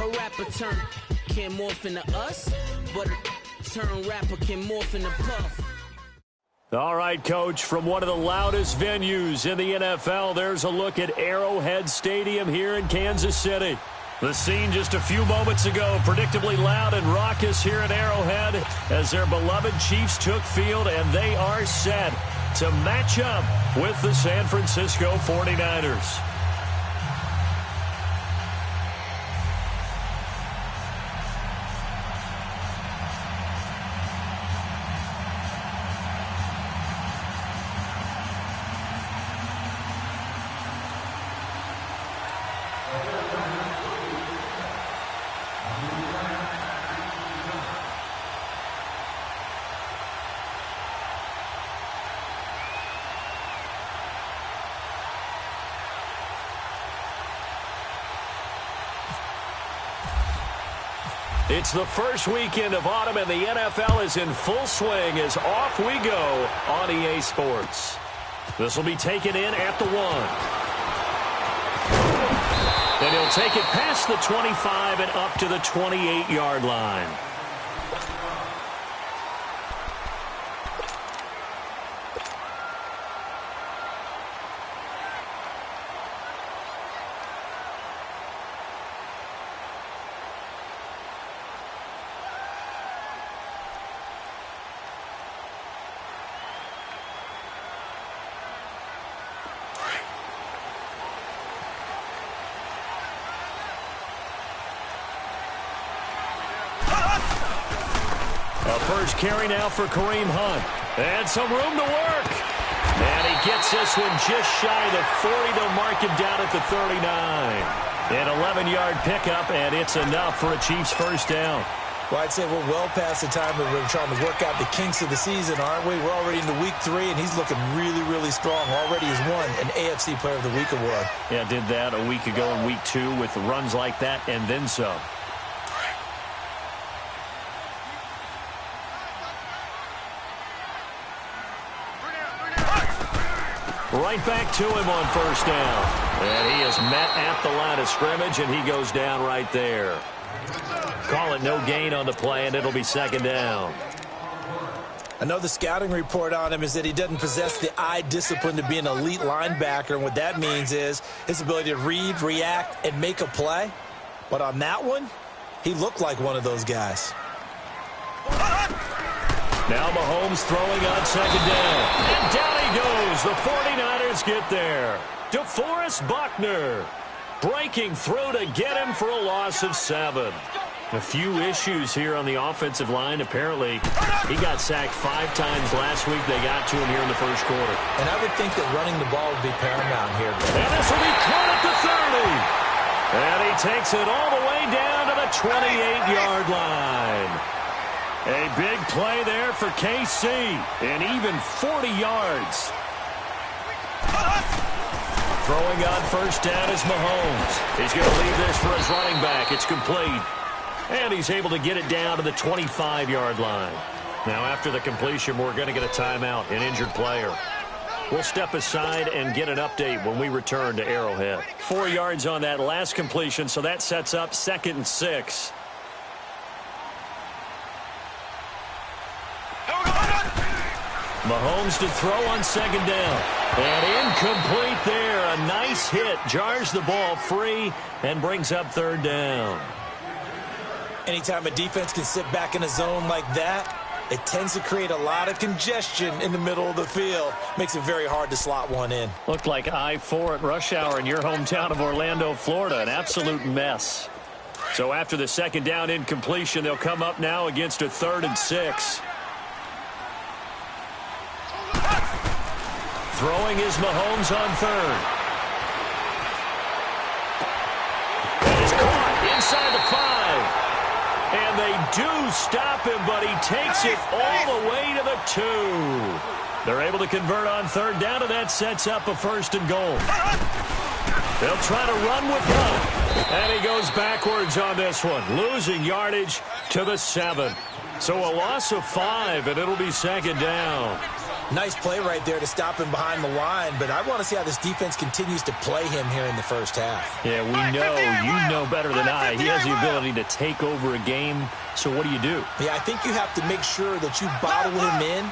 a rapper turn can morph into us, but a turn rapper can morph into Puff. All right, Coach, from one of the loudest venues in the NFL, there's a look at Arrowhead Stadium here in Kansas City. The scene just a few moments ago, predictably loud and raucous here at Arrowhead as their beloved Chiefs took field, and they are set to match up with the San Francisco 49ers. It's the first weekend of autumn, and the NFL is in full swing as off we go on EA Sports. This will be taken in at the 1. And he'll take it past the 25 and up to the 28-yard line. First carry now for Kareem Hunt. And some room to work. And he gets this one just shy of the 40. They'll mark him down at the 39. An 11-yard pickup, and it's enough for a Chiefs first down. Well, I'd say we're well past the time that we're trying to work out the kinks of the season, aren't we? We're already into week 3, and he's looking really, really strong. Already has won an AFC Player of the Week award. Yeah, did that a week ago in week 2 with runs like that and then some. Right back to him on first down. And he is met at the line of scrimmage, and he goes down right there. Call it no gain on the play, and it'll be second down. I know the scouting report on him is that he doesn't possess the eye discipline to be an elite linebacker, and what that means is his ability to read, react, and make a play. But on that one, he looked like one of those guys. Now Mahomes throwing on second down. And down he goes. The 49ers get there. DeForest Buckner breaking through to get him for a loss of 7. A few issues here on the offensive line. Apparently, he got sacked 5 times last week. They got to him here in the first quarter. And I would think that running the ball would be paramount here. And this will be caught at the 30. And he takes it all the way down to the 28-yard line. A big play there for KC, and even 40 yards. Throwing on first down is Mahomes. He's going to leave this for his running back. It's complete. And he's able to get it down to the 25-yard line. Now, after the completion, we're going to get a timeout, an injured player. We'll step aside and get an update when we return to Arrowhead. 4 yards on that last completion, so that sets up 2nd and 6. Mahomes to throw on second down. And incomplete there. A nice hit. Jars the ball free and brings up 3rd down. Anytime a defense can sit back in a zone like that, it tends to create a lot of congestion in the middle of the field. Makes it very hard to slot one in. Looked like I-4 at rush hour in your hometown of Orlando, Florida. An absolute mess. So after the second down incompletion, they'll come up now against a 3rd and 6. Throwing is Mahomes on 3rd. And he's caught inside the 5. And they do stop him, but he takes it all the way to the 2. They're able to convert on 3rd down, and that sets up a 1st and goal. They'll try to run with Hunt. And he goes backwards on this one, losing yardage to the 7. So a loss of 5, and it'll be 2nd down. Nice play right there to stop him behind the line, but I want to see how this defense continues to play him here in the first half. Yeah, we know, you know better than I. He has the ability to take over a game, so what do you do? Yeah, I think you have to make sure that you bottle him in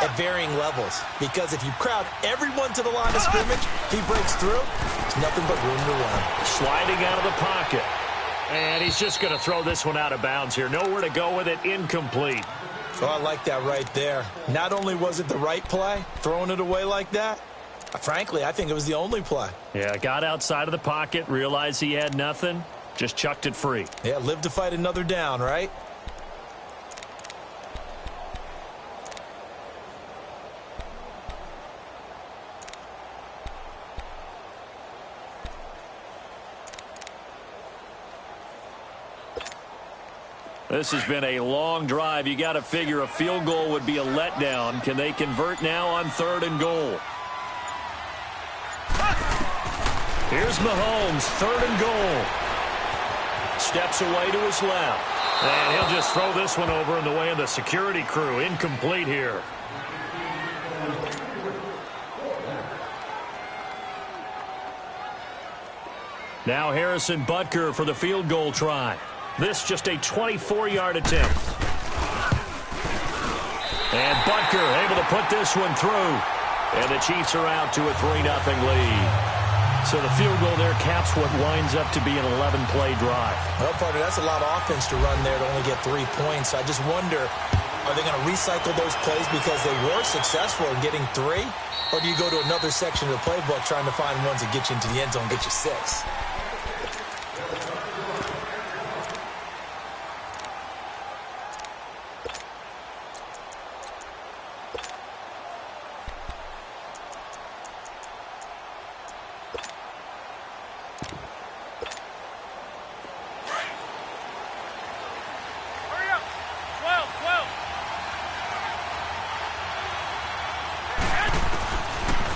at varying levels, because if you crowd everyone to the line of scrimmage, if he breaks through, there's nothing but room to run. Sliding out of the pocket. And he's just going to throw this one out of bounds here. Nowhere to go with it, incomplete. Oh, I like that right there. Not only was it the right play, throwing it away like that, frankly, I think it was the only play. Yeah, got outside of the pocket, realized he had nothing, just chucked it free. Yeah, live to fight another down, right? This has been a long drive. You got to figure a field goal would be a letdown. Can they convert now on 3rd and goal? Here's Mahomes, 3rd and goal. Steps away to his left. And he'll just throw this one over in the way of the security crew. Incomplete here. Now Harrison Butker for the field goal try. This just a 24-yard attempt. And Butker able to put this one through. And the Chiefs are out to a 3-0 lead. So the field goal there caps what winds up to be an 11-play drive. Well, partner, that's a lot of offense to run there to only get 3 points. I just wonder, are they going to recycle those plays because they were successful in getting 3? Or do you go to another section of the playbook trying to find ones that get you into the end zone and get you 6?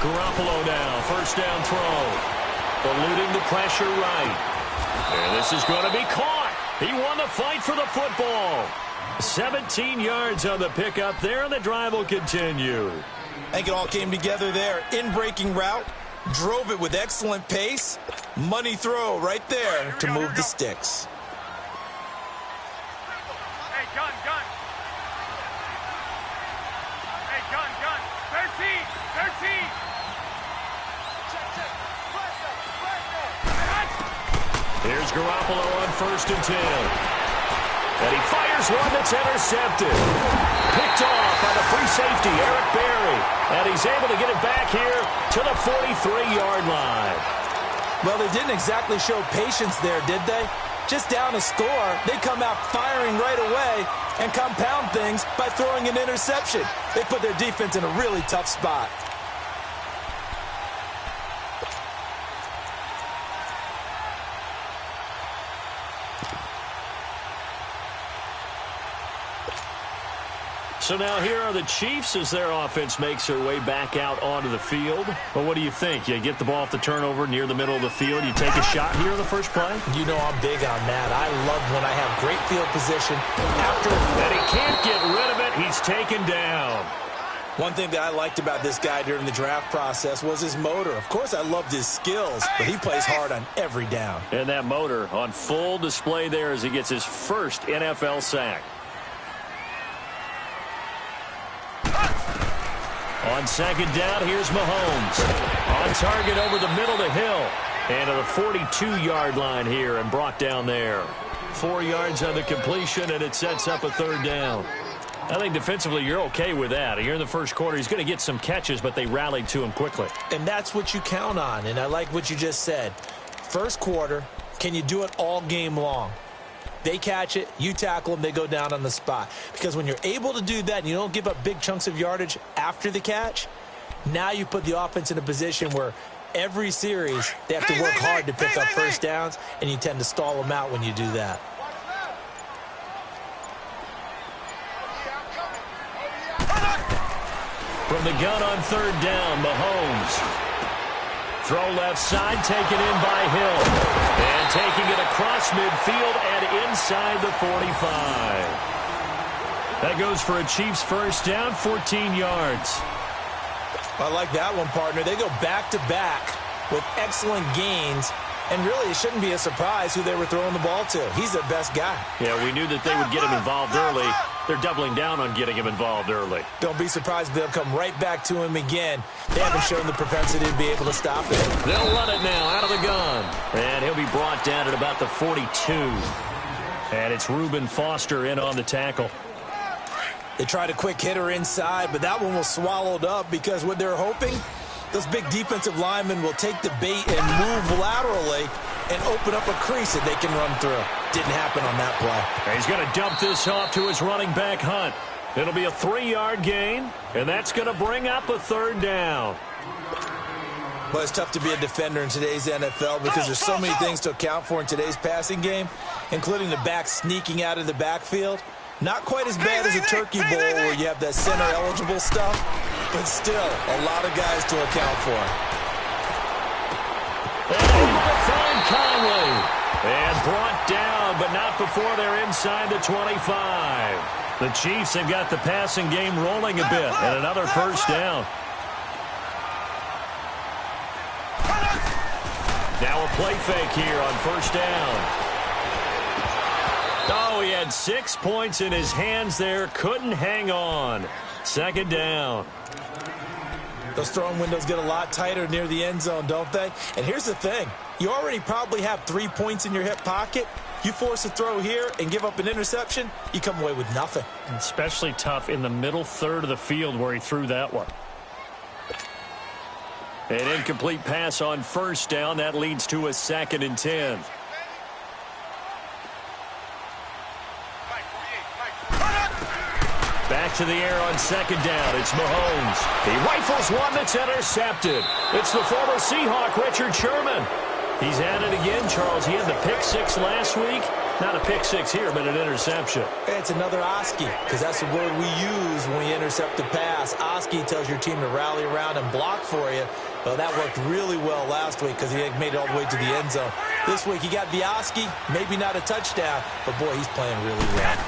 Garoppolo now, first down throw. Eluding the pressure right. And this is going to be caught. He won the fight for the football. 17 yards on the pickup there, and the drive will continue. I think it all came together there. In-breaking route, drove it with excellent pace. Money throw right there to move the sticks. Hey, gun. Hey, gun. 13. Here's Garoppolo on 1st and 10. And he fires one that's intercepted. Picked off by the free safety, Eric Berry. And he's able to get it back here to the 43-yard line. Well, they didn't exactly show patience there, did they? Just down a score, they come out firing right away and compound things by throwing an interception. They put their defense in a really tough spot. So now here are the Chiefs as their offense makes their way back out onto the field. Well, what do you think? You get the ball off the turnover near the middle of the field. You take a shot here in the first play? You know I'm big on that. I love when I have great field position. And he can't get rid of it. He's taken down. One thing that I liked about this guy during the draft process was his motor. Of course, I loved his skills, but he plays hard on every down. And that motor on full display there as he gets his first NFL sack. On 2nd down, here's Mahomes. On target over the middle to Hill. And to the 42-yard line here and brought down there. 4 yards on the completion, and it sets up a 3rd down. I think defensively you're okay with that. Here in the first quarter, he's going to get some catches, but they rallied to him quickly. And that's what you count on, and I like what you just said. First quarter, can you do it all game long? They catch it, you tackle them, they go down on the spot. Because when you're able to do that and you don't give up big chunks of yardage after the catch, now you put the offense in a position where every series they have to work hard to pick up first downs, and you tend to stall them out when you do that. From the gun on 3rd down, Mahomes. Throw left side, taken in by Hill. And taking it across midfield and inside the 45. That goes for a Chiefs first down, 14 yards. I like that one, partner. They go back-to-back with excellent gains, and really it shouldn't be a surprise who they were throwing the ball to. He's their best guy. Yeah, we knew that they would get him involved early. They're doubling down on getting him involved early. Don't be surprised if they'll come right back to him again. They haven't shown the propensity to be able to stop it. They'll run it now out of the gun. And he'll be brought down at about the 42. And it's Reuben Foster in on the tackle. They tried a quick hitter inside, but that one was swallowed up because what they're hoping, those big defensive linemen will take the bait and move laterally and open up a crease that they can run through. Didn't happen on that play. He's going to dump this off to his running back, Hunt. It'll be a 3-yard gain, and that's going to bring up a 3rd down. Well, it's tough to be a defender in today's NFL because there's so many things to account for in today's passing game, including the back sneaking out of the backfield. Not quite as bad as a turkey bowl where you have that center-eligible stuff, but still a lot of guys to account for. Able to find Conley. And brought down, but not before they're inside the 25. The Chiefs have got the passing game rolling a bit, and another 1st down. Now a play fake here on 1st down. Oh, he had 6 points in his hands there. Couldn't hang on. 2nd down. Those throwing windows get a lot tighter near the end zone, don't they? And here's the thing. You already probably have 3 points in your hip pocket. You force a throw here and give up an interception, you come away with nothing. Especially tough in the middle third of the field where he threw that one. An incomplete pass on 1st down. That leads to a 2nd and 10. Back to the air on 2nd down. It's Mahomes. He rifles one that's intercepted. It's the former Seahawk, Richard Sherman. He's at it again, Charles. He had the pick 6 last week. Not a pick 6 here, but an interception. It's another Oski, because that's the word we use when we intercept a pass. Oski tells your team to rally around and block for you. Well, that worked really well last week because he had made it all the way to the end zone. This week, he got the Oski, maybe not a touchdown, but boy, he's playing really well.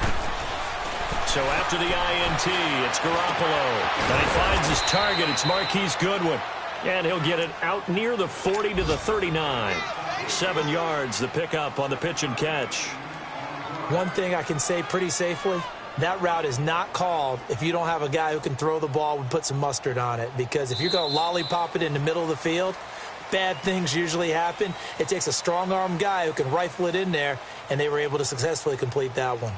So after the INT, it's Garoppolo. And he finds his target. It's Marquise Goodwin. And he'll get it out near the 40 to the 39. 7 yards, the pickup on the pitch and catch. One thing I can say pretty safely, that route is not called if you don't have a guy who can throw the ball and put some mustard on it. Because if you're going to lollipop it in the middle of the field, bad things usually happen. It takes a strong-arm guy who can rifle it in there, and they were able to successfully complete that one.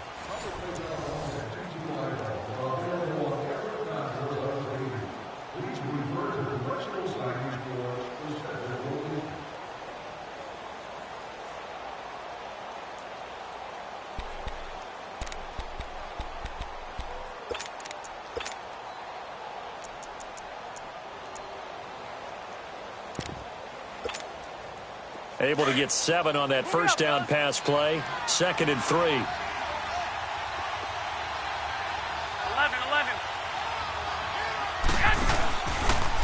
Able to get 7 on that 1st down pass play. 2nd and 3. 11.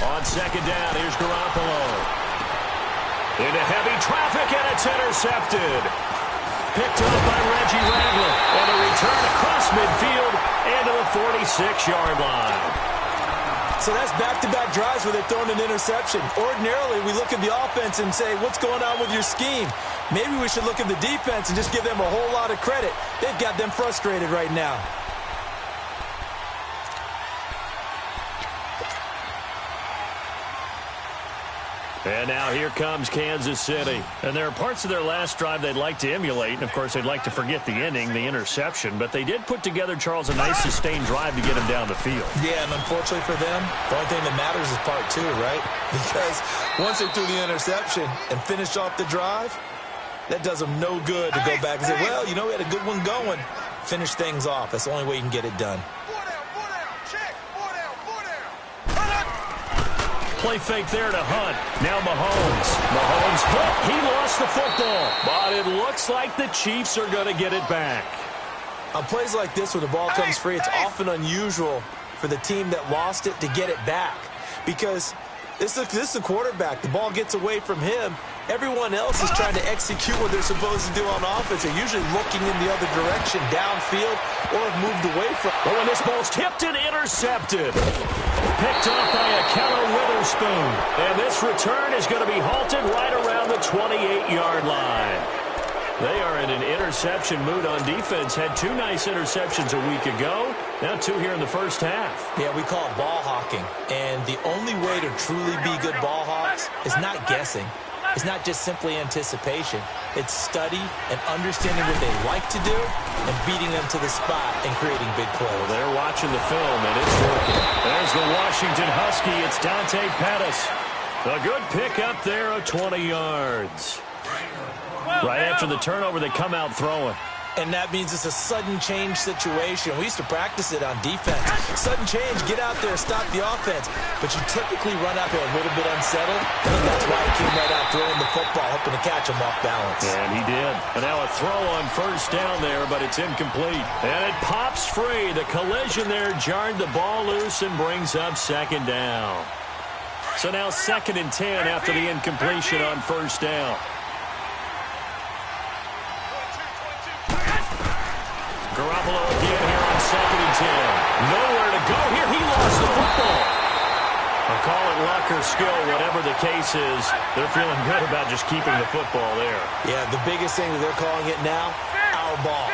On 2nd down, here's Garoppolo. Into heavy traffic, and it's intercepted. Picked up by Reggie Ragland. And a return across midfield into the 46-yard line. So that's back-to-back drives where they're throwing an interception. Ordinarily, we look at the offense and say, what's going on with your scheme? Maybe we should look at the defense and just give them a whole lot of credit. They've got them frustrated right now. And now here comes Kansas City. And there are parts of their last drive they'd like to emulate. And, of course, they'd like to forget the ending, the interception. But they did put together, Charles, a nice sustained drive to get him down the field. Yeah, and unfortunately for them, the only thing that matters is part 2, right? Because once they threw the interception and finished off the drive, that does them no good to go back and say, well, you know, we had a good one going. Finish things off. That's the only way you can get it done. Play fake there to Hunt. Now Mahomes. Mahomes hit. He lost the football. But it looks like the Chiefs are going to get it back. On plays like this where the ball comes free, it's often unusual for the team that lost it to get it back. Because this is the quarterback. The ball gets away from him, Everyone else is trying to execute what they're supposed to do on offense. They're usually looking in the other direction, downfield, or have moved away from. But when this ball's tipped and intercepted. Picked up by Akello Witherspoon. And this return is going to be halted right around the 28-yard line. They are in an interception mood on defense. Had 2 nice interceptions a week ago. Now 2 here in the first half. Yeah, we call it ball hawking. And the only way to truly be good ball hawks is not guessing. It's not just simply anticipation. It's study and understanding what they like to do and beating them to the spot and creating big plays. Well, they're watching the film, and it's working. There's the Washington Husky. It's Dante Pettis. A good pick up there of 20 yards. Right after the turnover, they come out throwing. And that means it's a sudden change situation. We used to practice it on defense. Sudden change, get out there, stop the offense. But you typically run out there a little bit unsettled. And that's why he came right out throwing the football, hoping to catch him off balance. And he did. And now a throw on first down there, but it's incomplete. And it pops free. The collision there jarred the ball loose and brings up second down. So now 2nd and 10 after the incompletion on first down. Garoppolo again here on 2nd and 10. Nowhere to go here. He lost the football. I'll call it luck or skill, whatever the case is. They're feeling good about just keeping the football there. Yeah, the biggest thing that they're calling it now, our ball.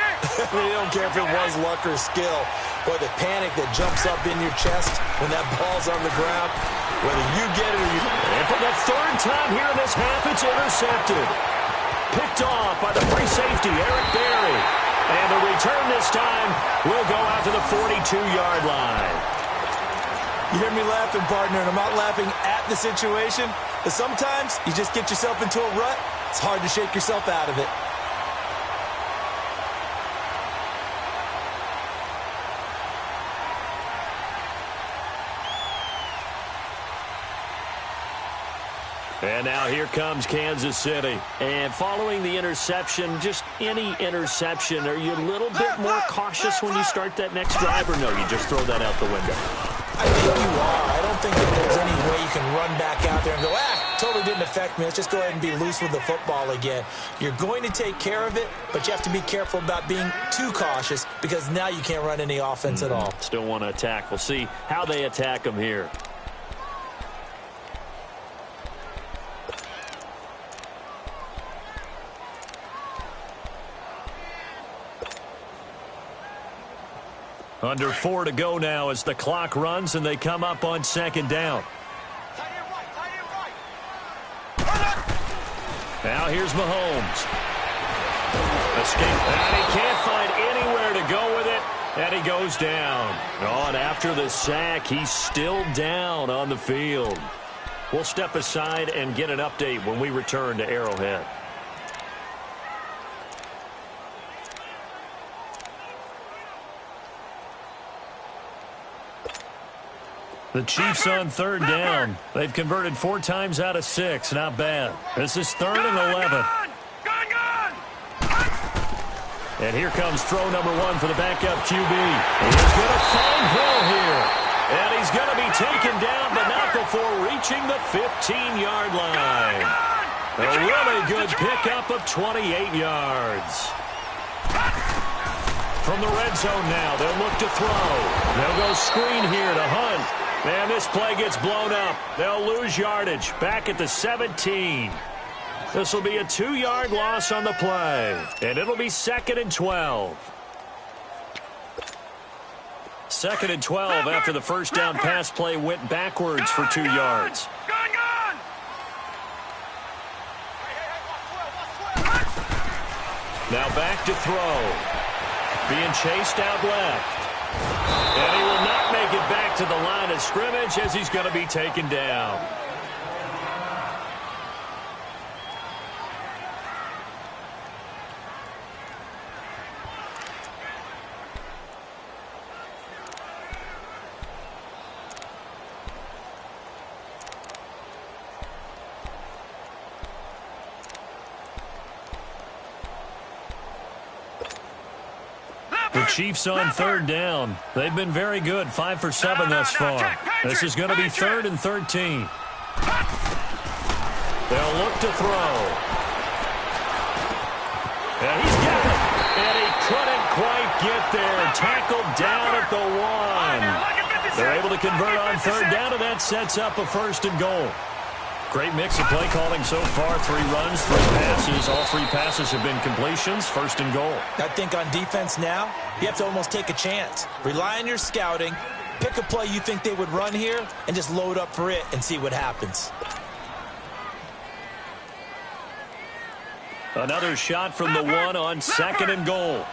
They don't care if it was luck or skill. Or the panic that jumps up in your chest when that ball's on the ground, whether you get it or you don't. And for the 3rd time here in this half, it's intercepted. Picked off by the free safety, Eric Berry. And the return this time will go out to the 42-yard line. You hear me laughing, partner, and I'm not laughing at the situation. But sometimes you just get yourself into a rut. It's hard to shake yourself out of it. And now here comes Kansas City. And following the interception, just any interception, are you a little bit more cautious when you start that next drive, or no, you just throw that out the window? I think you are. I don't think that there's any way you can run back out there and go, totally didn't affect me. Let's just go ahead and be loose with the football again. You're going to take care of it, but you have to be careful about being too cautious because now you can't run any offense at all. Still want to attack. We'll see how they attack them here. Under 4 to go now as the clock runs and they come up on 2nd down. Now here's Mahomes. Escape. And he can't find anywhere to go with it. And he goes down. Oh, and after the sack, he's still down on the field. We'll step aside and get an update when we return to Arrowhead. The Chiefs on 3rd down. They've converted 4 times out of 6. Not bad. This is 3rd and 11. And here comes throw number 1 for the backup QB. He's going to find Hill here. And he's going to be taken down, but not before reaching the 15-yard line. A really good pickup of 28 yards. From the red zone now, they'll look to throw. They'll go screen here to Hunt. And this play gets blown up. They'll lose yardage back at the 17. This will be a 2-yard loss on the play. And it'll be 2nd and 12. 2nd and 12 after the first down pass play went backwards for 2 yards. Now back to throw. Being chased out left. And he will not make it back to the line of scrimmage as he's going to be taken down. Chiefs on 3rd down. They've been very good, 5 for 7 thus far. This is going to be 3rd and 13. They'll look to throw. And he's got it. And he couldn't quite get there. Tackled down at the 1. They're able to convert on third down, and that sets up a 1st and goal. Great mix of play calling so far. 3 runs, 3 passes. All 3 passes have been completions. 1st and goal. I think on defense now, you have to almost take a chance. Rely on your scouting. Pick a play you think they would run here and just load up for it and see what happens. Another shot from the 1 on 2nd and goal.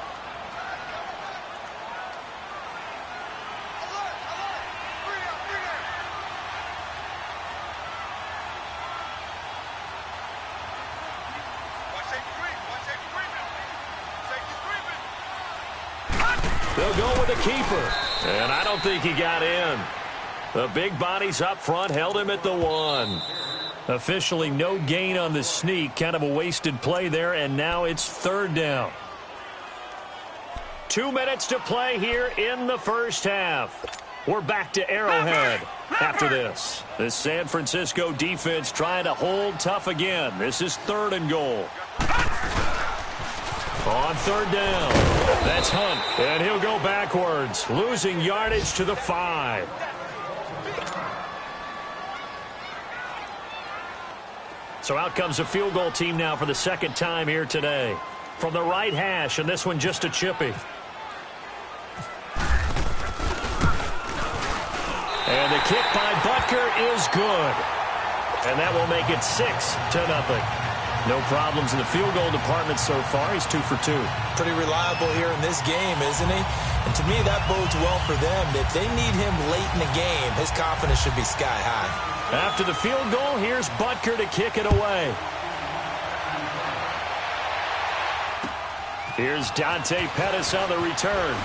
They'll go with a keeper. And I don't think he got in. The big bodies up front held him at the 1. Officially no gain on the sneak. Kind of a wasted play there, and now it's 3rd down. 2 minutes to play here in the first half. We're back to Arrowhead after this. The San Francisco defense trying to hold tough again. This is 3rd and goal. On 3rd down, that's Hunt, and he'll go backwards, losing yardage to the 5. So out comes a field goal team now for the 2nd time here today. From the right hash, and this one just a chippy. And the kick by Butker is good. And that will make it 6-0. No problems in the field goal department so far. He's 2 for 2. Pretty reliable here in this game, isn't he? And to me, that bodes well for them. If they need him late in the game, his confidence should be sky high. After the field goal, here's Butker to kick it away. Here's Dante Pettis on the return.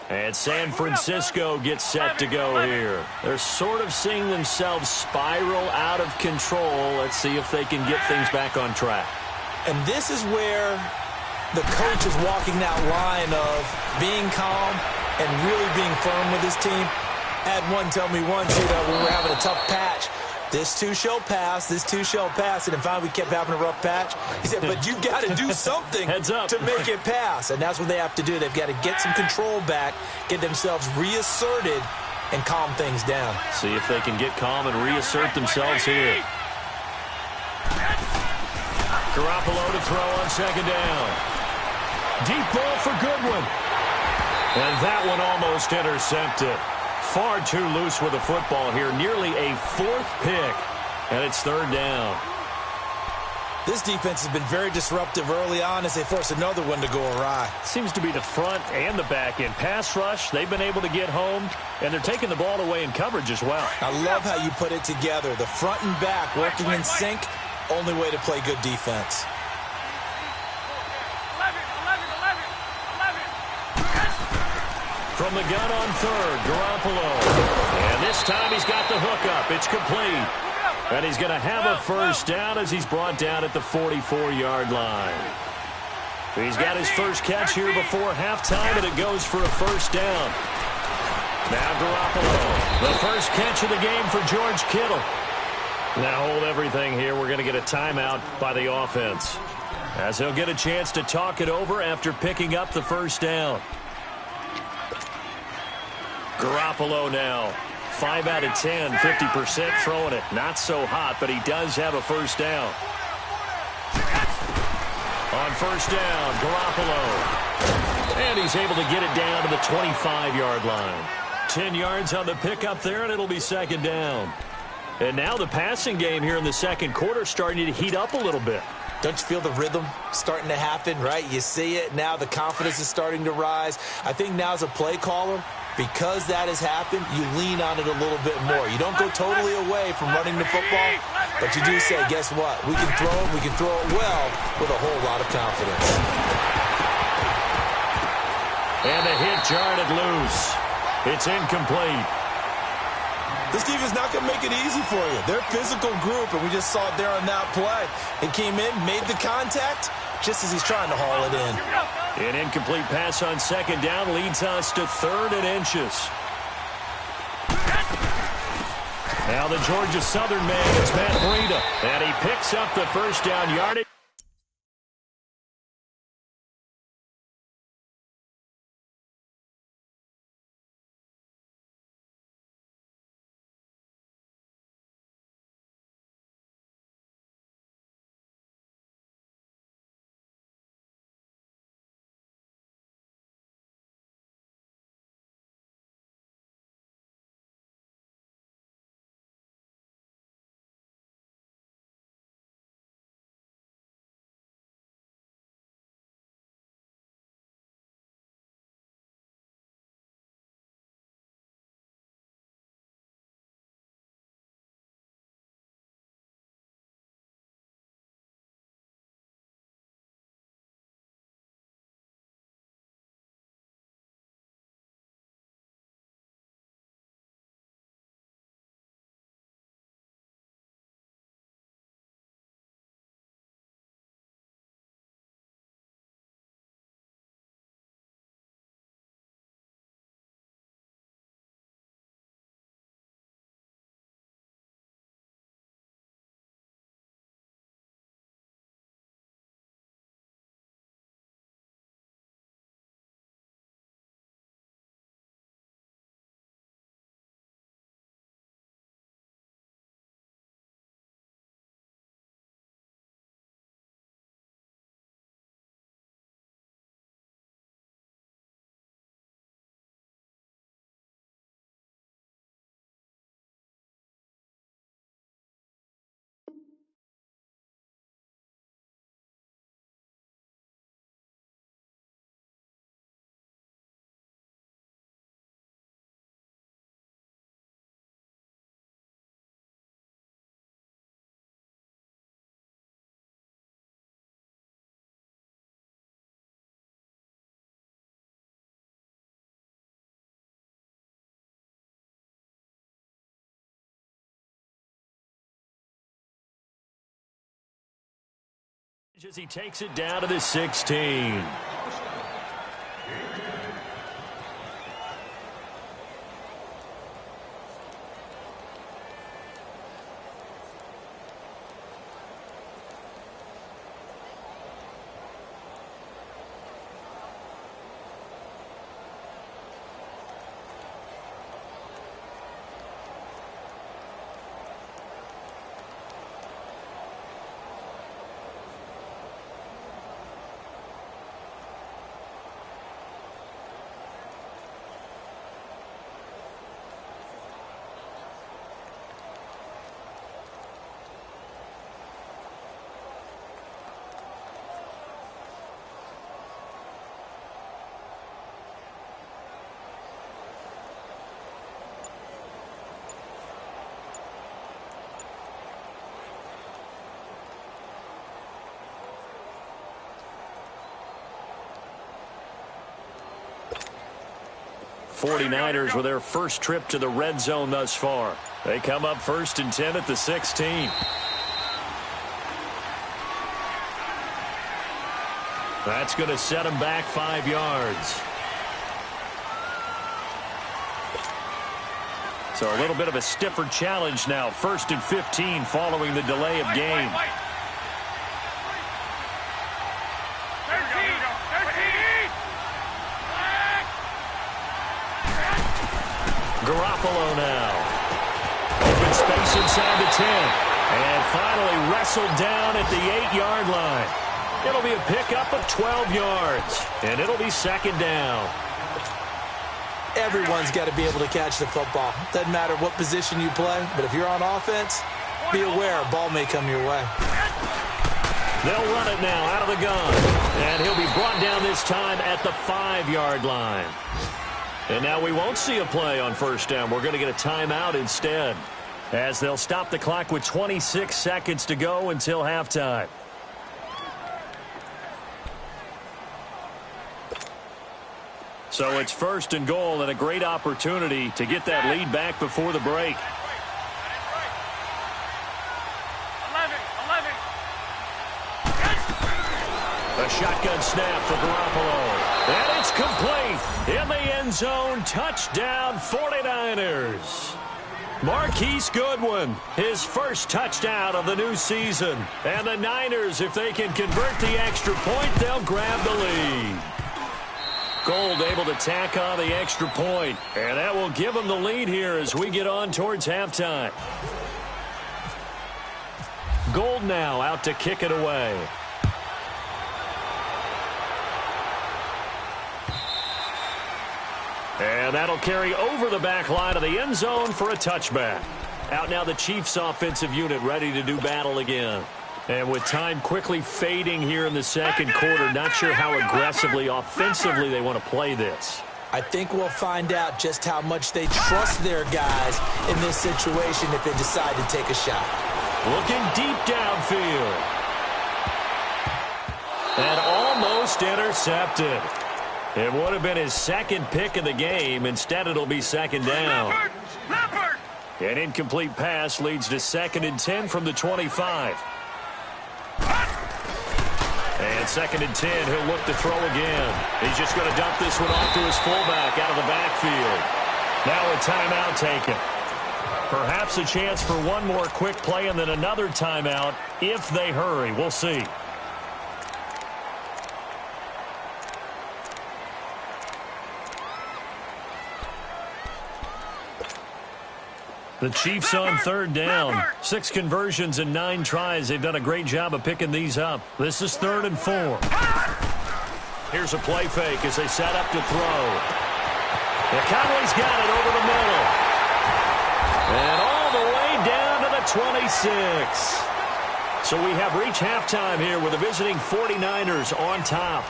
And San Francisco gets set to go here. They're sort of seeing themselves spiral out of control. Let's see if they can get things back on track. And this is where the coach is walking that line of being calm and really being firm with his team. I had one tell me once, when we were having a tough patch, this too shall pass, this too shall pass. And finally we kept having a rough patch. He said, but you've got to do something Heads up. to make it pass. And that's what they have to do. They've got to get some control back, get themselves reasserted, and calm things down. See if they can get calm and reassert themselves here. Garoppolo to throw on 2nd down. Deep ball for Goodwin. And that one almost intercepted. Far too loose with the football here. Nearly a 4th pick. And it's 3rd down. This defense has been very disruptive early on as they force another one to go awry. Seems to be the front and the back end. Pass rush, they've been able to get home, and they're taking the ball away in coverage as well. I love how you put it together. The front and back working in sync, only way to play good defense. 11. From the gun on 3rd, Garoppolo. And this time he's got the hookup. It's complete. And he's going to have a 1st down as he's brought down at the 44-yard line. He's got his first catch here before halftime, and it goes for a 1st down. Now Garoppolo, the first catch of the game for George Kittle. Now hold everything here. We're going to get a timeout by the offense, as he'll get a chance to talk it over after picking up the 1st down. Garoppolo now, 5 out of 10, 50% throwing it. Not so hot, but he does have a 1st down. On 1st down, Garoppolo. And he's able to get it down to the 25-yard line. 10 yards on the pickup there, and it'll be 2nd down. And now the passing game here in the 2nd quarter starting to heat up a little bit. Don't you feel the rhythm starting to happen, right? You see it now. The confidence is starting to rise. I think now as a play caller, because that has happened, you lean on it a little bit more. You don't go totally away from running the football, but you do say, guess what? We can throw it. We can throw it well with a whole lot of confidence. And the hit jarred it loose. It's incomplete. This defense is not going to make it easy for you. They're a physical group, and we just saw it there on that play. He came in, made the contact, just as he's trying to haul it in. An incomplete pass on second down leads us to 3rd and inches. Now the Georgia Southern man is Matt Breida, and he picks up the first down yardage. As he takes it down to the 16. '49ers with their first trip to the red zone thus far. They come up 1st and 10 at the 16. That's going to set them back 5 yards. So a little bit of a stiffer challenge now. 1st and 15 following the delay of game. Garoppolo now. Open space inside the 10. And finally wrestled down at the 8-yard line. It'll be a pickup of 12 yards. And it'll be 2nd down. Everyone's got to be able to catch the football. Doesn't matter what position you play, but if you're on offense, be aware a ball may come your way. They'll run it now out of the gun. And he'll be brought down this time at the 5-yard line. And now we won't see a play on 1st down. We're going to get a timeout instead, as they'll stop the clock with 26 seconds to go until halftime. So it's 1st and goal and a great opportunity to get that lead back before the break. shotgun snap for Garoppolo. And it's complete. In the end zone, touchdown 49ers. Marquise Goodwin, his first touchdown of the new season. And the Niners, if they can convert the extra point, they'll grab the lead. Gold able to tack on the extra point, and that will give them the lead here as we get on towards halftime. Gold now out to kick it away. And that'll carry over the back line of the end zone for a touchback. Out now the Chiefs offensive unit ready to do battle again. And with time quickly fading here in the second quarter, not sure how aggressively, offensively they want to play this. I think we'll find out just how much they trust their guys in this situation if they decide to take a shot. Looking deep downfield. And almost intercepted. It would have been his second pick of the game. Instead, it'll be second down. An incomplete pass leads to 2nd and 10 from the 25. And 2nd and 10, he'll look to throw again. He's just going to dump this one off to his fullback out of the backfield. Now a timeout taken. Perhaps a chance for one more quick play and then another timeout if they hurry. We'll see. The Chiefs on 3rd down. 6 conversions and 9 tries. They've done a great job of picking these up. This is 3rd and 4. Here's a play fake as they set up to throw. The Cowboys got it over the middle. And all the way down to the 26. So we have reached halftime here with the visiting 49ers on top.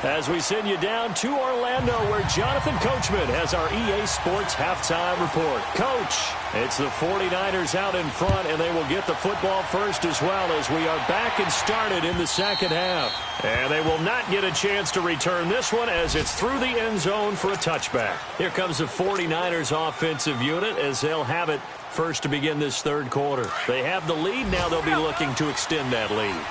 As we send you down to Orlando, where Jonathan Coachman has our EA Sports halftime report. Coach, it's the 49ers out in front, and they will get the football first as well as we are back and started in the second half. And they will not get a chance to return this one as it's through the end zone for a touchback. Here comes the 49ers offensive unit as they'll have it first to begin this third quarter. They have the lead. Now they'll be looking to extend that lead.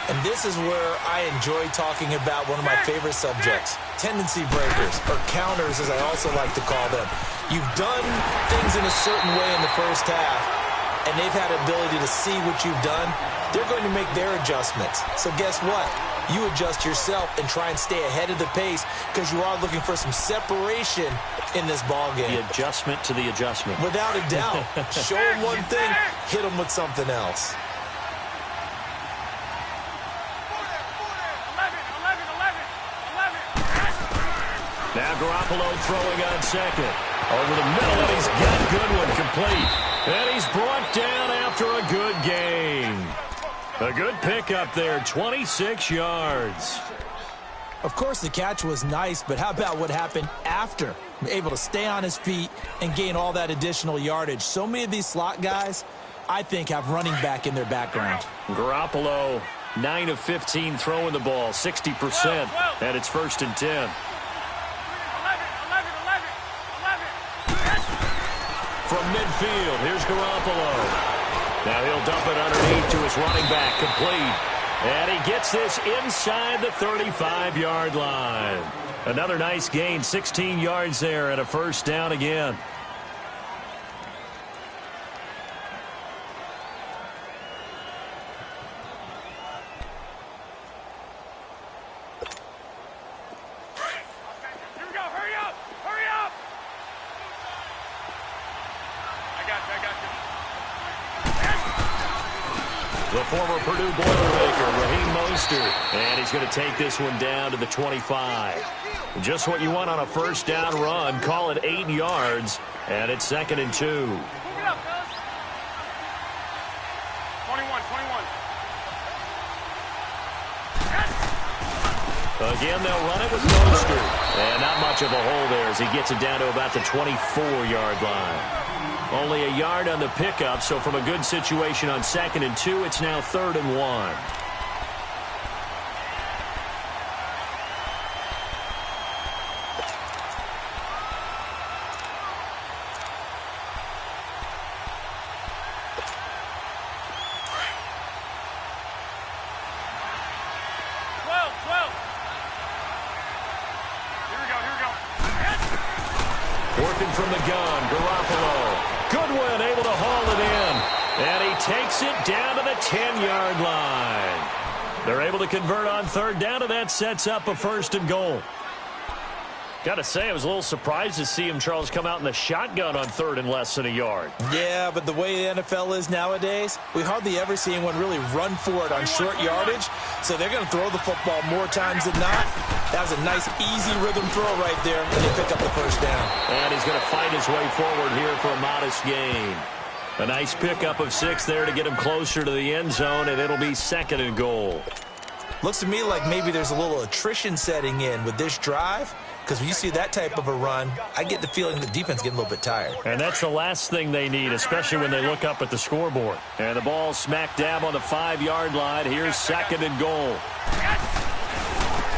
And this is where I enjoy talking about one of my favorite subjects, tendency breakers, or counters as I also like to call them. You've done things in a certain way in the first half, and they've had the ability to see what you've done. They're going to make their adjustments. So guess what? You adjust yourself and try and stay ahead of the pace because you are looking for some separation in this ball game. The adjustment to the adjustment. Without a doubt. Show them one thing, hit them with something else. Now Garoppolo throwing on 2nd. Over the middle, and he's got Goodwin complete. And he's brought down after a good gain. A good pickup there, 26 yards. Of course, the catch was nice, but how about what happened after? Able to stay on his feet and gain all that additional yardage. So many of these slot guys, I think, have running back in their background. Garoppolo, 9 of 15 throwing the ball, 60%. And it's 1st and 10. From midfield, here's Garoppolo. Now he'll dump it underneath to his running back, complete. And he gets this inside the 35-yard line. Another nice gain, 16 yards there, and a first down again. The former Purdue Boilermaker, Raheem Mostert. And he's going to take this one down to the 25. Just what you want on a first down run. Call it 8 yards. And it's 2nd and 2. 21. Again, they'll run it with Mostert. And not much of a hole there as he gets it down to about the 24-yard line. Only a yard on the pickup, so from a good situation on 2nd and 2, it's now 3rd and 1. Working from the gun, Garoppolo. Goodwin able to haul it in. And he takes it down to the 10-yard line. They're able to convert on third down, and that sets up a 1st and goal. Got to say, I was a little surprised to see him, Charles, come out in the shotgun on 3rd and less than a yard. Yeah, but the way the NFL is nowadays, we hardly ever see anyone really run for it on short yardage. So they're going to throw the football more times than not. That was a nice, easy rhythm throw right there, and they pick up the 1st down. And he's going to fight his way forward here for a modest gain. A nice pickup of 6 there to get him closer to the end zone, and it'll be 2nd and goal. Looks to me like maybe there's a little attrition setting in with this drive, because when you see that type of a run, I get the feeling the defense getting a little bit tired. And that's the last thing they need, especially when they look up at the scoreboard. And the ball smack dab on the 5-yard line. Here's 2nd and goal.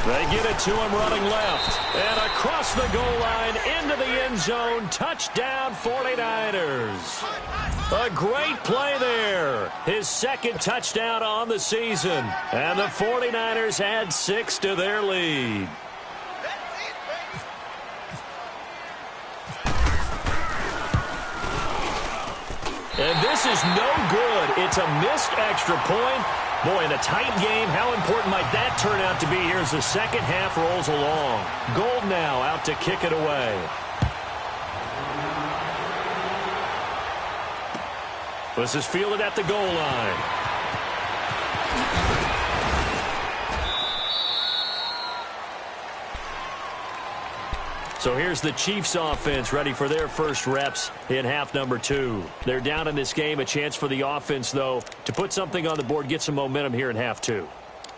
They get it to him running left. And across the goal line into the end zone. Touchdown 49ers. A great play there. His 2nd touchdown on the season. And the 49ers add 6 to their lead. And this is no good. It's a missed extra point. Boy, in a tight game, how important might that turn out to be here as the second half rolls along? Gold now out to kick it away. This is fielded at the goal line. So here's the Chiefs offense ready for their first reps in half number 2. They're down in this game. A chance for the offense, though, to put something on the board, get some momentum here in half 2.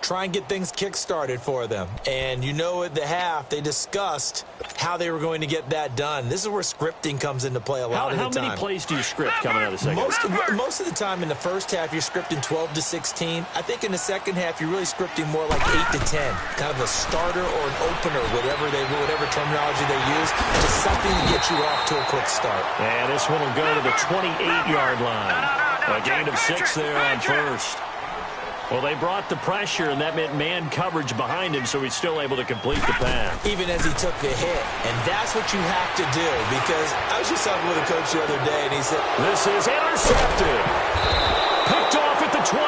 Try and get things kick-started for them. And you know at the half, they discussed how they were going to get that done. This is where scripting comes into play a lot of the time. How many plays do you script coming out of the second half? Most of the time in the first half, you're scripting 12 to 16. I think in the second half, you're really scripting more like 8 to 10. Kind of a starter or an opener, whatever terminology they use. Just something to get you off to a quick start. And this one will go to the 28-yard line. A gain of 6 there on first. Well, they brought the pressure, and that meant man coverage behind him, so he's still able to complete the pass. Even as he took the hit. And that's what you have to do, because I was just talking with a coach the other day, and he said, this is intercepted. Picked off at the 23.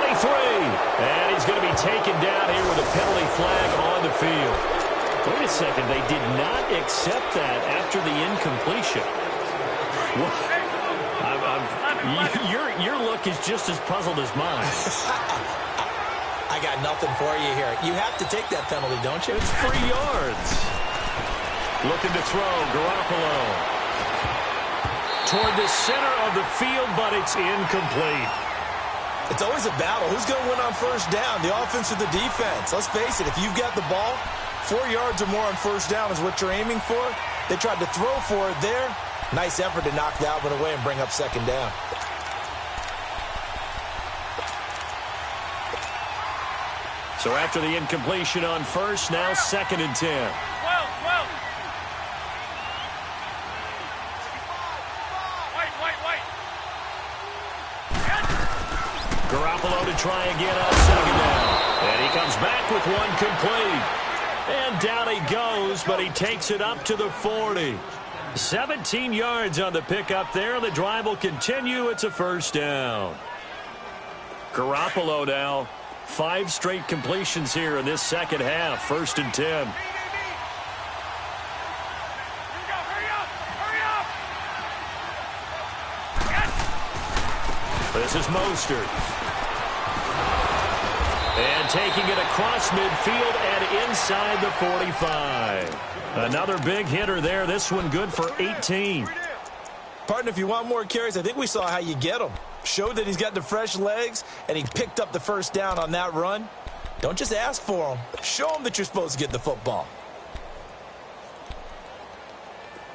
And he's going to be taken down here with a penalty flag on the field. Wait a second. They did not accept that after the incompletion. Your look is just as puzzled as mine. I got nothing for you here. You have to take that penalty, don't you? It's 3 yards. Looking to throw, Garoppolo. Toward the center of the field, but it's incomplete. It's always a battle. Who's going to win on first down, the offense or the defense? Let's face it, if you've got the ball, 4 yards or more on first down is what you're aiming for. They tried to throw for it there. Nice effort to knock that one away and bring up second down. So after the incompletion on first, now 2nd and 10. 12. Wait. Garoppolo to try again on second down. And he comes back with one complete. And down he goes, but he takes it up to the 40. 17 yards on the pickup there. The drive will continue. It's a first down. Garoppolo now. 5 straight completions here in this second half. 1st and 10. This is Mostert. And taking it across midfield and inside the 45. Another big hitter there. This one good for 18. Partner, if you want more carries, I think we saw how you get them. Showed that he's got the fresh legs, and he picked up the first down on that run. Don't just ask for him. Show him that you're supposed to get the football.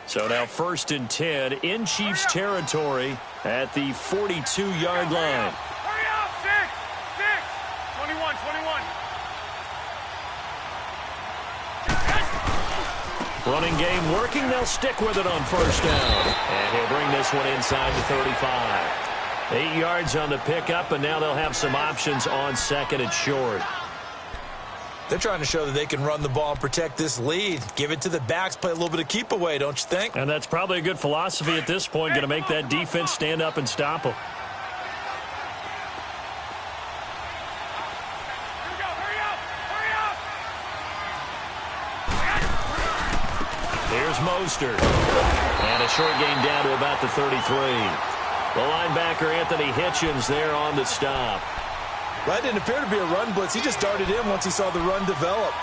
So now 1st and 10 in Chiefs territory at the 42-yard line. Hurry up, 6. 21. Running game working. They'll stick with it on first down. And he'll bring this one inside the 35. 8 yards on the pickup, and now they'll have some options on 2nd and short. They're trying to show that they can run the ball and protect this lead. Give it to the backs, play a little bit of keep away, don't you think? And that's probably a good philosophy at this point, going to make that defense stand up and stop them. Here's Mostert. And a short gain down to about the 33. The linebacker, Anthony Hitchens, there on the stop. That didn't appear to be a run blitz. He just darted in once he saw the run develop.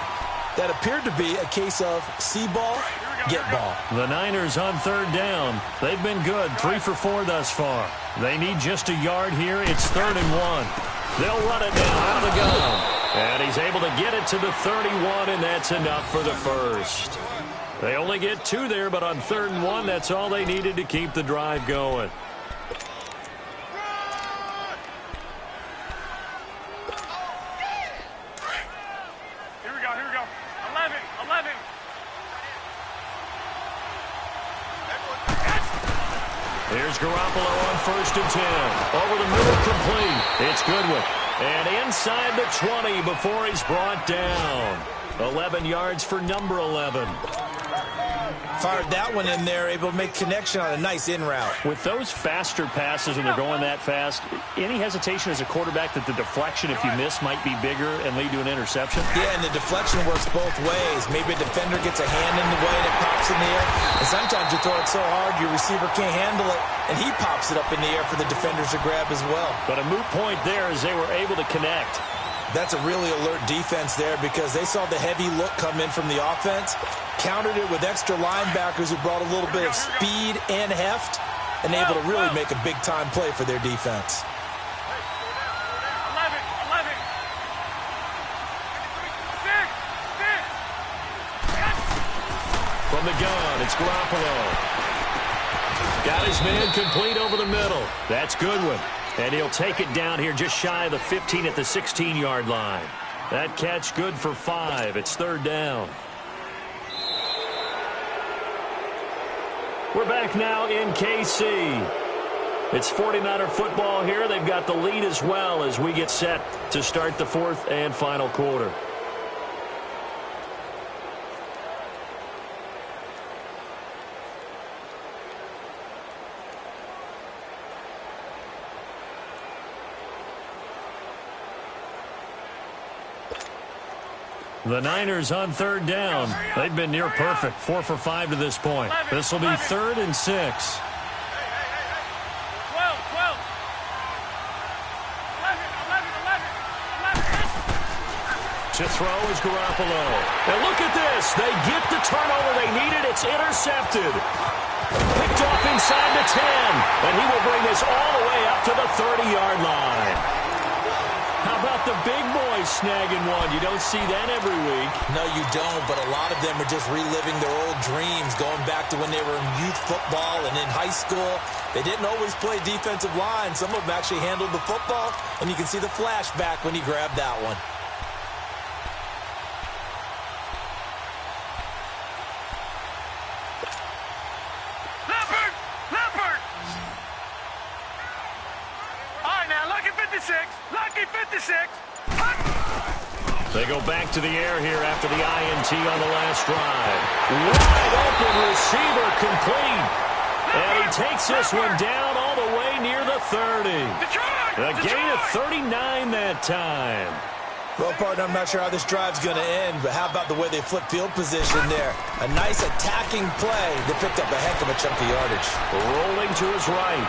That appeared to be a case of see ball, get ball. The Niners on third down. They've been good, 3 for 4 thus far. They need just a yard here. It's 3rd and 1. They'll run it now out of the gun. And he's able to get it to the 31, and that's enough for the first. They only get 2 there, but on 3rd and 1, that's all they needed to keep the drive going. Here's Garoppolo on 1st and 10. Over the middle, complete. It's Goodwin. And inside the 20 before he's brought down. 11 yards for number 11. Fired that one in there, able to make connection on a nice in route. With those faster passes when they're going that fast, any hesitation as a quarterback that the deflection, if you miss, might be bigger and lead to an interception? Yeah, and the deflection works both ways. Maybe a defender gets a hand in the way and it pops in the air. And sometimes you throw it so hard your receiver can't handle it, and he pops it up in the air for the defenders to grab as well. But a moot point there as they were able to connect. That's a really alert defense there because they saw the heavy look come in from the offense, countered it with extra linebackers who brought a little bit of speed and heft, and able to really make a big-time play for their defense. 11. 6. From the gun, it's Garoppolo. Got his man complete over the middle. That's Goodwin. And he'll take it down here just shy of the 15 at the 16-yard line. That catch good for 5. It's 3rd down. We're back now in KC. It's 49er football here. They've got the lead as well as we get set to start the 4th and final quarter. The Niners on 3rd down. They've been near perfect, 4 for 5 to this point. This will be 3rd and 6. 12. To throw is Garoppolo. And look at this. They get the turnover they needed. It's intercepted. Picked off inside the 10. And he will bring this all the way up to the 30-yard line. How about the big boys snagging one? You don't see that every week. No, you don't, but a lot of them are just reliving their old dreams, going back to when they were in youth football and in high school. They didn't always play defensive line. Some of them actually handled the football, and you can see the flashback when he grabbed that one. Leopard! All right, now, lucky 56. Lucky 56. They go back to the air here after the INT on the last drive. Wide open receiver complete. And he takes this one down all the way near the 30. A gain of 39 that time. Well, partner, I'm not sure how this drive's going to end, but how about the way they flip field position there? A nice attacking play that picked up a heck of a chunk of yardage. Rolling to his right.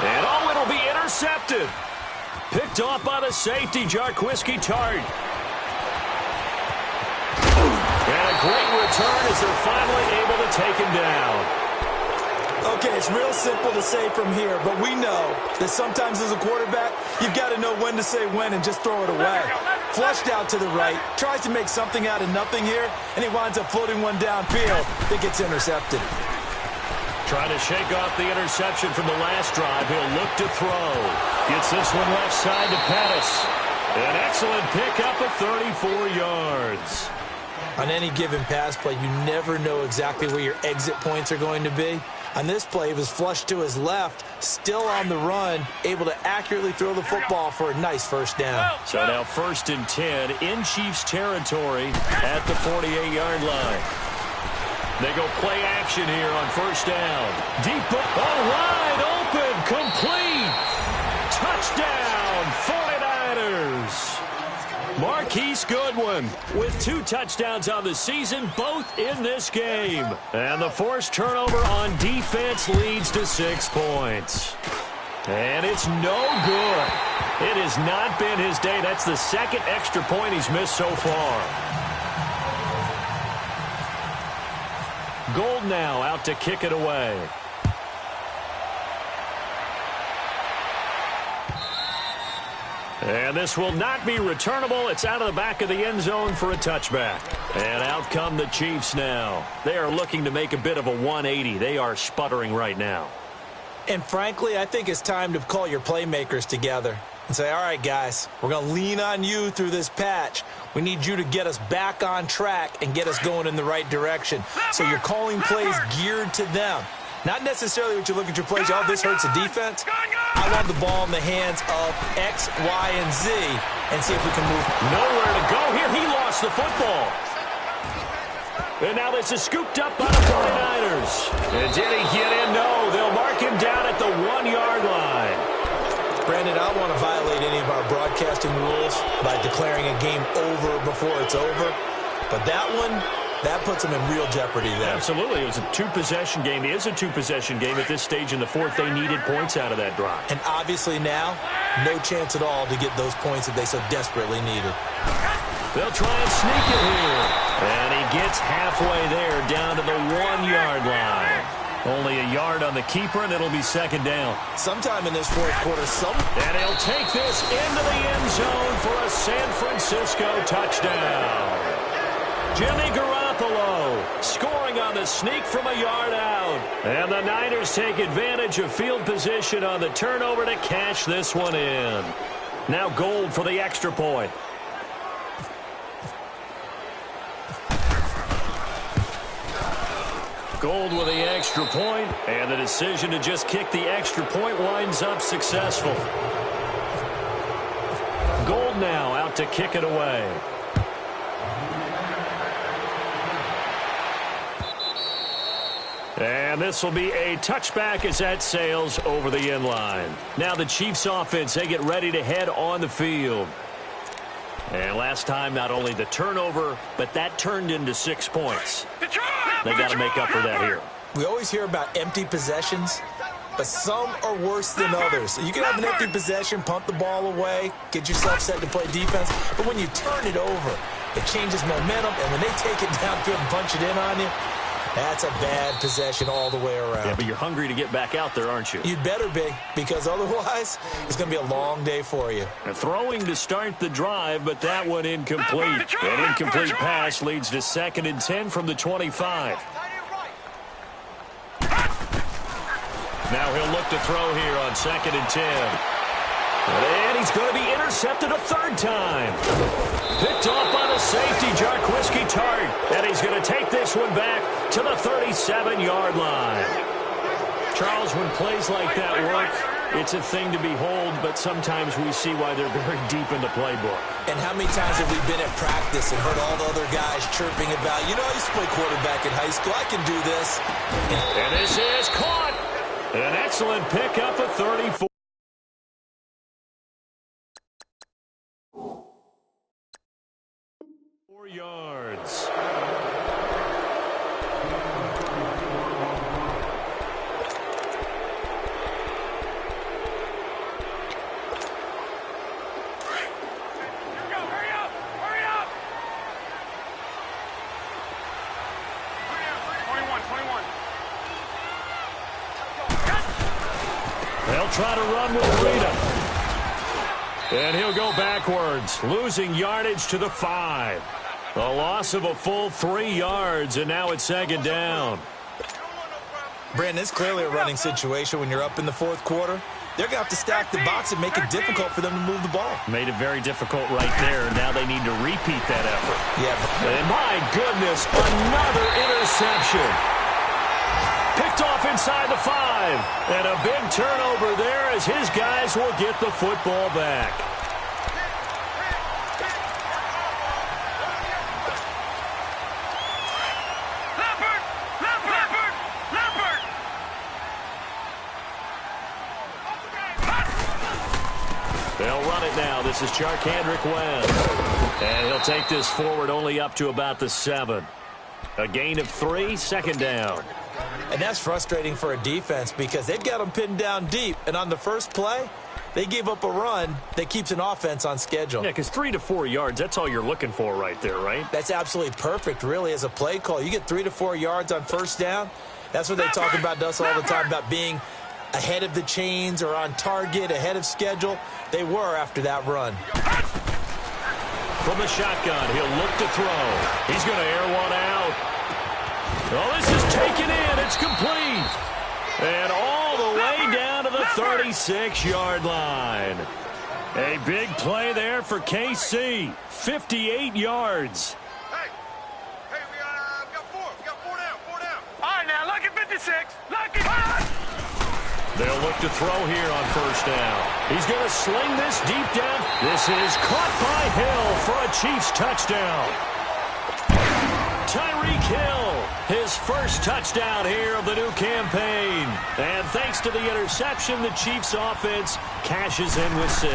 And it'll be intercepted. Picked off by the safety, WiiLDCARD. And a great return as they're finally able to take him down. Okay, it's real simple to say from here, but we know that sometimes as a quarterback, you've got to know when to say when and just throw it away. Flushed out to the right, tries to make something out of nothing here, and he winds up floating one downfield that gets intercepted. Trying to shake off the interception from the last drive. He'll look to throw. Gets this one left side to Pettis. An excellent pickup of 34 yards. On any given pass play, you never know exactly where your exit points are going to be. On this play, he was flushed to his left, still on the run, able to accurately throw the football for a nice first down. So now 1st and 10 in Chiefs territory at the 48-yard line. They go play action here on 1st down. Deep, wide open, complete. Touchdown, 49ers. Marquise Goodwin with 2 touchdowns on the season, both in this game. And the forced turnover on defense leads to 6 points. And it's no good. It has not been his day. That's the 2nd extra point he's missed so far. Gold now out to kick it away. And this will not be returnable. It's out of the back of the end zone for a touchback. And out come the Chiefs now. They are looking to make a bit of a 180. They are sputtering right now. And frankly, I think it's time to call your playmakers together and say, all right, guys, we're going to lean on you through this patch. We need you to get us back on track and get us going in the right direction. So you're calling plays geared to them. Not necessarily what you look at your plays, oh, this hurts the defense. I want the ball in the hands of X, Y, and Z and see if we can move. Nowhere to go here. He lost the football. And now this is scooped up by the 49ers. And did he get in? No. They'll mark him down at the 1-yard line. Brandon, I don't want to violate any of our broadcasting rules by declaring a game over before it's over. But that one, that puts them in real jeopardy there. Absolutely. It was a 2-possession game. It is a 2-possession game at this stage in the 4th. They needed points out of that drive. And obviously now, no chance at all to get those points that they so desperately needed. They'll try and sneak it here. And he gets halfway there down to the 1-yard line. Only a yard on the keeper, and it'll be 2nd down. Sometime in this 4th quarter, and he'll take this into the end zone for a San Francisco touchdown. Jimmy Garoppolo scoring on the sneak from a yard out. And the Niners take advantage of field position on the turnover to cash this one in. Now Gold for the extra point. Gold with the extra point, and the decision to just kick the extra point winds up successful. Gold now out to kick it away. And this will be a touchback as that sails over the end line. Now the Chiefs offense, they get ready to head on the field. And last time, not only the turnover, but that turned into 6 points. They got to make up for that here. We always hear about empty possessions, but some are worse than others. You can have an empty possession, punt the ball away, get yourself set to play defense, but when you turn it over, it changes momentum, and when they take it downfield and punch it in on you, that's a bad possession all the way around. Yeah, but you're hungry to get back out there, aren't you? You'd better be, because otherwise it's going to be a long day for you. Throwing to start the drive, but that one incomplete. An incomplete pass leads to 2nd and 10 from the 25. Now he'll look to throw here on 2nd and 10. And he's going to be intercepted a 3rd time. Picked off by the safety, Jarquiski Tart. And he's going to take this one back to the 37-yard line. Charles, when plays like that work, it's a thing to behold, but sometimes we see why they're very deep in the playbook. And how many times have we been at practice and heard all the other guys chirping about, you know, I used to play quarterback in high school, I can do this. And this is caught. An excellent pickup of 34. 4 yards. They'll try to run with Rita. And he'll go backwards, losing yardage to the 5. A loss of a full 3 yards, and now it's 2nd down. Brandon, it's clearly a running situation when you're up in the 4th quarter. They're going to have to stack the box and make it difficult for them to move the ball. Made it very difficult right there. Now they need to repeat that effort. Yeah. And my goodness, another interception. Picked Picked off inside the 5. And a big turnover there as his guys will get the football back. They'll run it now. This is Charkandrick West. And he'll take this forward only up to about the 7. A gain of 3, second down. And that's frustrating for a defense because they've got them pinned down deep. And on the first play, they gave up a run that keeps an offense on schedule. Yeah, because 3 to 4 yards, that's all you're looking for right there, right? That's absolutely perfect, really, as a play call. You get 3 to 4 yards on first down. That's what they talk about us all the time, about being ahead of the chains or on target, ahead of schedule. They were after that run. From the shotgun, he'll look to throw. He's going to air one out. Oh, this is taken in. It's complete. And all the way down to the 36-yard line. A big play there for KC. 58 yards. Hey, we got 4. We got 4 down. All right, now, lucky 56. Lucky. They'll look to throw here on first down. He's going to sling this deep down. This is caught by Hill for a Chiefs touchdown. Tyreek Hill, his first touchdown here of the new campaign. And thanks to the interception, the Chiefs offense cashes in with 6.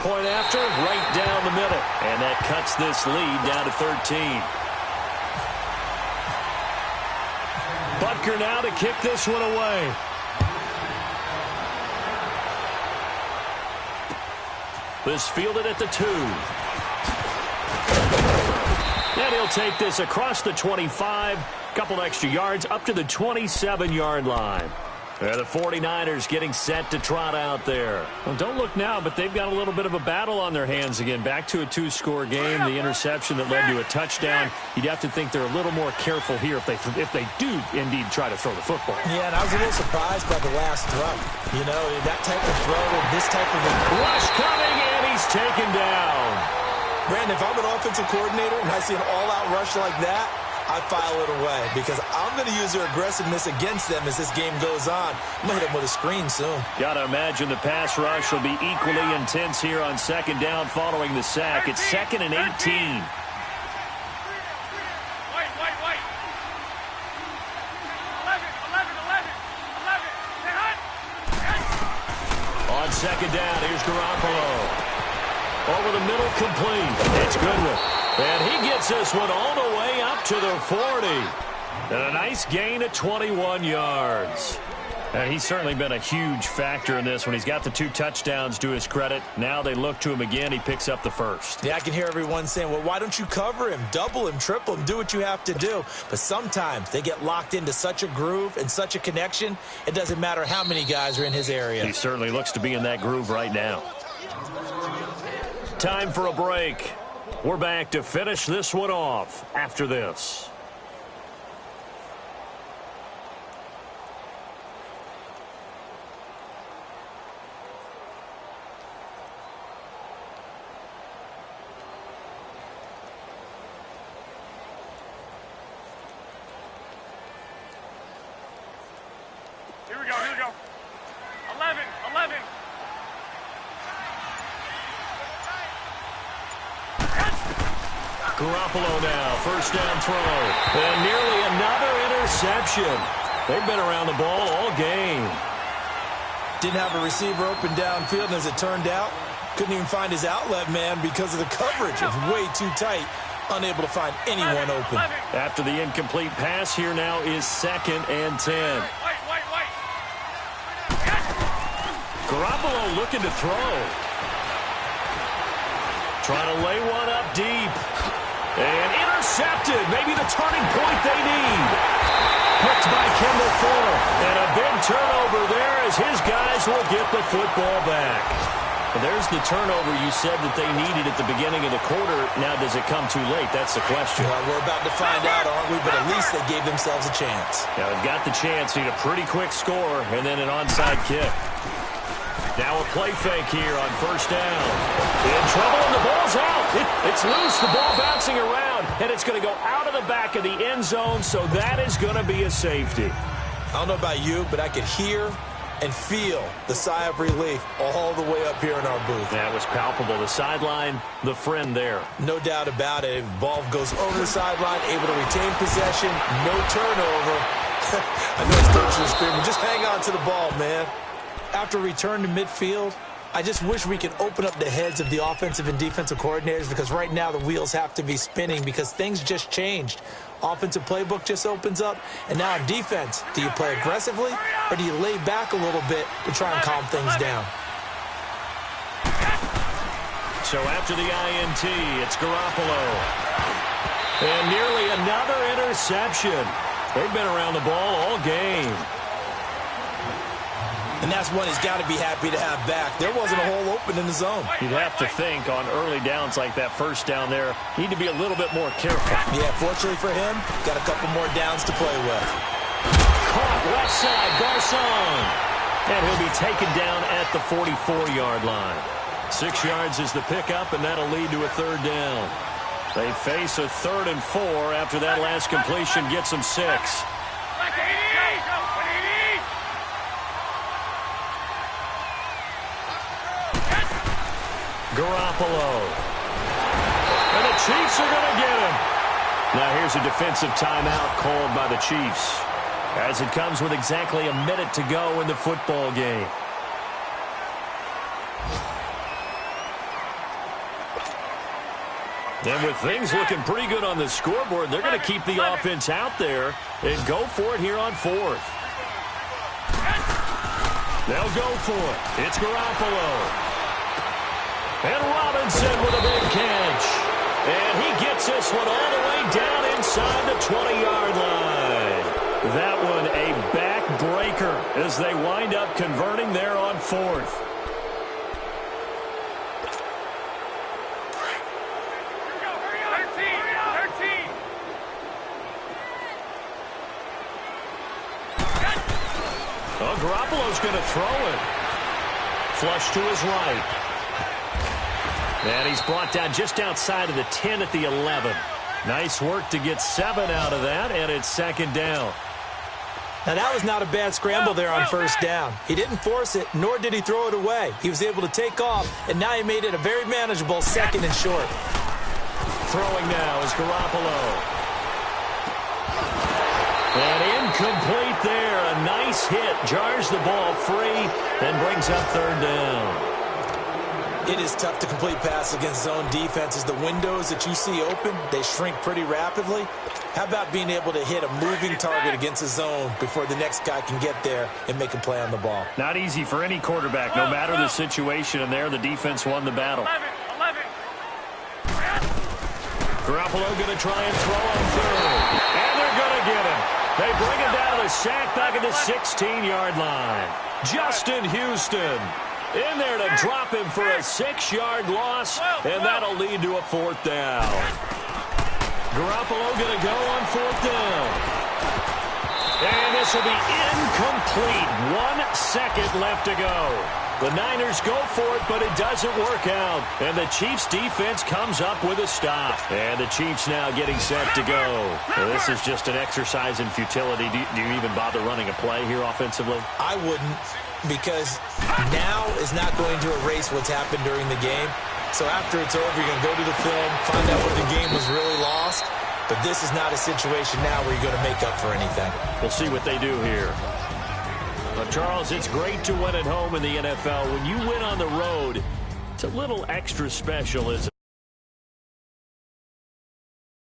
Point after, right down the middle. And that cuts this lead down to 13. Butker now to kick this one away. This fielded at the 2. And he'll take this across the 25. Couple extra yards up to the 27-yard line. The 49ers getting set to trot out there. Well, don't look now, but they've got a little bit of a battle on their hands again. Back to a 2-score game. The interception that led to a touchdown. You'd have to think they're a little more careful here if they do indeed try to throw the football. Yeah, and I was a little surprised by the last throw. You know, that type of throw, this type of rush coming, and he's taken down. Brandon, if I'm an offensive coordinator and I see an all-out rush like that, I file it away because I'm going to use their aggressiveness against them as this game goes on. I'm going to hit them with a screen soon. Got to imagine the pass rush will be equally intense here on second down following the sack. It's 2nd and 18. Wait. 11. On second down, here's Garoppolo. Over the middle, complete. It's Goodwin. And he gets this one all the way up to the 40. And a nice gain of 21 yards. And he's certainly been a huge factor in this when he's got the 2 touchdowns to his credit. Now they look to him again. He picks up the first. Yeah, I can hear everyone saying, well, why don't you cover him, double him, triple him, do what you have to do. But sometimes they get locked into such a groove and such a connection, it doesn't matter how many guys are in his area. He certainly looks to be in that groove right now. Time for a break. We're back to finish this one off after this. Here we go. 11. Garoppolo now, first down throw. And nearly another interception. They've been around the ball all game. Didn't have a receiver open downfield, and as it turned out, couldn't even find his outlet man because of the coverage. It's way too tight, unable to find anyone open. After the incomplete pass, here now is 2nd and 10. Wait. Garoppolo looking to throw. Trying to lay one up deep. And intercepted. Maybe the turning point they need. Picked by Kendall Fuller. And a big turnover there as his guys will get the football back. Well, there's the turnover you said that they needed at the beginning of the quarter. Now, does it come too late? That's the question. Well, we're about to find out, aren't we? But at least they gave themselves a chance. Now, they've got the chance. Need a pretty quick score and then an onside kick. Now a play fake here on first down. In trouble, and the ball's out. It's loose. The ball bouncing around, and it's going to go out of the back of the end zone, so that is going to be a safety. I don't know about you, but I could hear and feel the sigh of relief all the way up here in our booth. That was palpable. The sideline, the friend there. No doubt about it. Ball goes over the sideline, able to retain possession, no turnover. I know it's coaches are screaming, just hang on to the ball, man. After return to midfield, I just wish we could open up the heads of the offensive and defensive coordinators, because right now the wheels have to be spinning because things just changed. Offensive playbook just opens up, and now on defense, do you play aggressively or do you lay back a little bit to try and calm things down? So after the INT, it's Garoppolo. And nearly another interception. They've been around the ball all game. And that's one he's got to be happy to have back. There wasn't a hole open in the zone. You'd have to think on early downs like that first down there, need to be a little bit more careful. Yeah, fortunately for him, got a couple more downs to play with. Caught left side, Garcon. And he'll be taken down at the 44-yard line. 6 yards is the pickup, and that'll lead to a third down. They face a 3rd and 4 after that last completion gets them 6. Garoppolo. And the Chiefs are going to get him. Now here's a defensive timeout called by the Chiefs, as it comes with exactly a minute to go in the football game. And with things looking pretty good on the scoreboard, they're going to keep the offense out there and go for it here on 4th. They'll go for it. It's Garoppolo. And Robinson with a big catch. And he gets this one all the way down inside the 20-yard line. That one a backbreaker as they wind up converting there on 4th. Oh, Garoppolo's going to throw it. Flush to his right. And he's brought down just outside of the 10 at the 11. Nice work to get 7 out of that, and it's 2nd down. Now, that was not a bad scramble there on first down. He didn't force it, nor did he throw it away. He was able to take off, and now he made it a very manageable 2nd and short. Throwing now is Garoppolo. And incomplete there. A nice hit. Jars the ball free and brings up 3rd down. It is tough to complete passes against zone defenses. The windows that you see open, they shrink pretty rapidly. How about being able to hit a moving target against a zone before the next guy can get there and make a play on the ball? Not easy for any quarterback, no matter the situation, and there the defense won the battle. 11. Garoppolo going to try and throw on 3rd. And they're going to get him. They bring him down to the sack back at the 16-yard line. Justin Houston in there to drop him for a 6-yard loss, and that'll lead to a 4th down. Garoppolo going to go on 4th down. And this will be incomplete. 1 second left to go. The Niners go for it, but it doesn't work out. And the Chiefs' defense comes up with a stop. And the Chiefs now getting set to go. Well, this is just an exercise in futility. Do you even bother running a play here offensively? I wouldn't, because now is not going to erase what's happened during the game. So after it's over, you're going to go to the film, find out where the game was really lost. But this is not a situation now where you're going to make up for anything. We'll see what they do here. But Charles, it's great to win at home in the NFL. When you win on the road, it's a little extra special, isn't it?